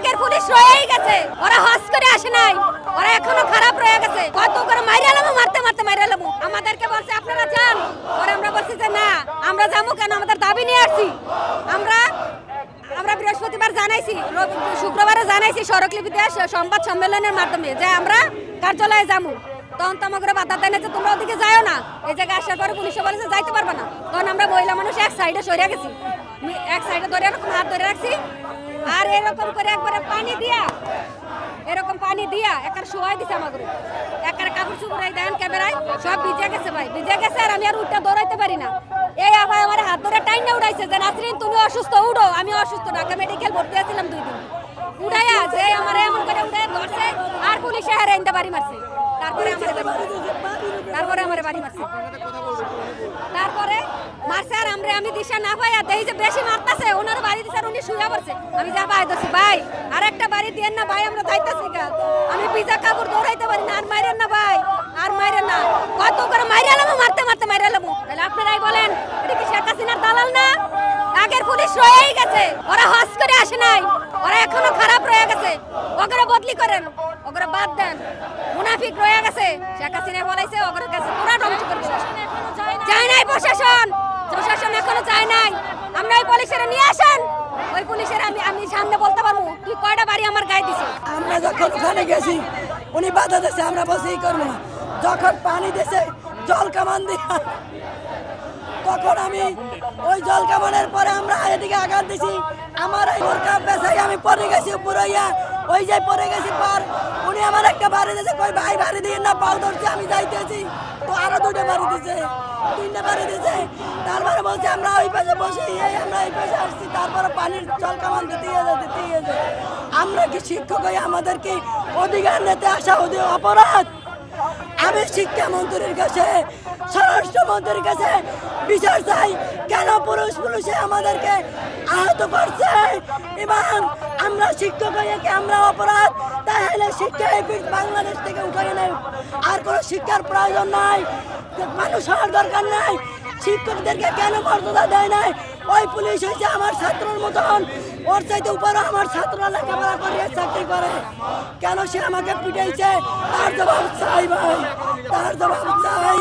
আগের পুলিশ রয়েই গেছে, ওরা হস করে আসে নাই, ওরা এখনো খারাপ রয়ে গেছে। কত করে মাইরালামু, মারতে মারতে মাইরালামু। আমাদেরকে বলছে আপনারা যান, পরে আমরা বলছি যে না আমরা যাবো কেন, আমাদের দাবি নিয়ে আসছি। আমরা বৃহস্পতিবার জানাইছি, শুক্রবারে জানাইছি স্মারকলিপি দিয়ে সংবাদ সম্মেলনের মাধ্যমে যে আমরা কার্যালয়ে যাবো। তখন তো আমাকে বাধা দেয় না যে তোমরা ওদিকে যাও না। এই জায়গায় আসার পরে পুলিশে বলেছে যাইতে পারবে না। তখন আমরা মহিলা মানুষ এক সাইডে সরে গেছি, এক সাইডে ধরে এরকম হাত ধরে রাখছি, আর এরকম করে একবারে পানি দিয়া একার শোয়াই দিছে আমাকে, একার কাপড় চুপড়াই দেন ক্যামেরায় সব ভিজে গেছে ভাই, ভিজে গেছে। আর আমি আর উঠে দৌড়াইতে পারি না। এই আবার আমার হাত ধরে টাইনা উঠাইছে যে নাসরিন তুমি অসুস্থ, উঠো। আমি অসুস্থ, ঢাকা মেডিকেল ভর্তি আছিলাম 2 দিন। উঠাইয়া যে আমার এমন করে উঠে ধরছে, আর পুলিশে হারে আনতে বাড়ি মারছে। তারপরে আমার বাড়ি মারছে, তারপরে মারছে। আর আমি দিশা না পাই আর দেখি যে বেশি মারতেছে, ওনার বাড়ি দিছে, উনি শুয়ে পড়ছে। আমি যা ভাই ধরছি, ভাই আর একটা বাড়ি দিয়েন না ভাই, আমরা যাইতেছি গা। আমি পিজা কাপড় দৌড়াইতে পারি না, আর মাইরেন না ভাই, আর মাইরেন না। কত করে মাইরালামু, মারতে মারতে মাইরালামু। তাহলে আপনারাই বলেন এটা কি শেখ হাসিনার দালাল না? আগের পুলিশ রয়েই গেছে, ওরা হস করে আসে নাই, ওরা এখনো খারাপ রয়ে গেছে। ওগুলো বদলি করেন, ওগুলো বাদ দেন। মুনাফিক রয়ে গেছে, শেখ হাসিনা বলাইছে ওগুলো গেছে পুরা ধ্বংস করে। যায় নাই প্রশাসন এখনো যায় নাই। আমরা ওই পুলিশের নিয়ে আসেন, ওই পুলিশের আমি সামনে বলতে পারবো তুই কয়টা বাড়ি আমার গায়ে দিছিস। আমরা যখন ওখানে গেছি উনি বাধা দিয়েছে, আমরা বসে করবো না। যখন পানি দিয়েছে জল কামান দিয়া, তখন আমি ওই জল কামানের পরে আমরা এদিকে আঘাত দিছি। আমার এই বোরকা পেছাই আমি পরে গেছি উপরে, ওই যে পরে গেছি পার। উনি আমার একটা বাড়ি দিয়েছে, কই ভাই বাড়ি দিয়ে না, পাও ধরছে। আমি যাইতেছি তো আরো 2টা বাড়ি দিয়েছে, 3টা বাড়ি দিয়েছে। তারপরে বলছে আমরা ওই পাশে বসে, আমরা এই পাশে আসছি। তারপরে পানির জল কামান দিতে গেছে। আমরা কি শিক্ষক হয়ে আমাদের কি অধিকার নিতে আসা অপরাধ? আমি শিক্ষামন্ত্রীর কাছে, স্বরাষ্ট্রমন্ত্রীর কাছে বিচার চাই, কেন পুলিশে আমাদেরকে আহত করছে। এবং আমরা শিক্ষক হয়ে কি আমরা অপরাধ? তাহলে শিক্ষা বাংলাদেশ থেকে উঠাই নেই, আর কোনো শিক্ষার প্রয়োজন নাই, মানুষ হওয়ার দরকার নাই। শিক্ষকদেরকে কেন মর্যাদা দেয় নাই? ওই পুলিশ হয়েছে আমার ছাত্রর মতন, ওর চাইতে উপরে আমার ছাত্ররা লেখাপড়া করে চাকরি করে, কেন সে আমাকে পিটাইছে? তার জবাব চাই ভাই, তার জবাব চাই।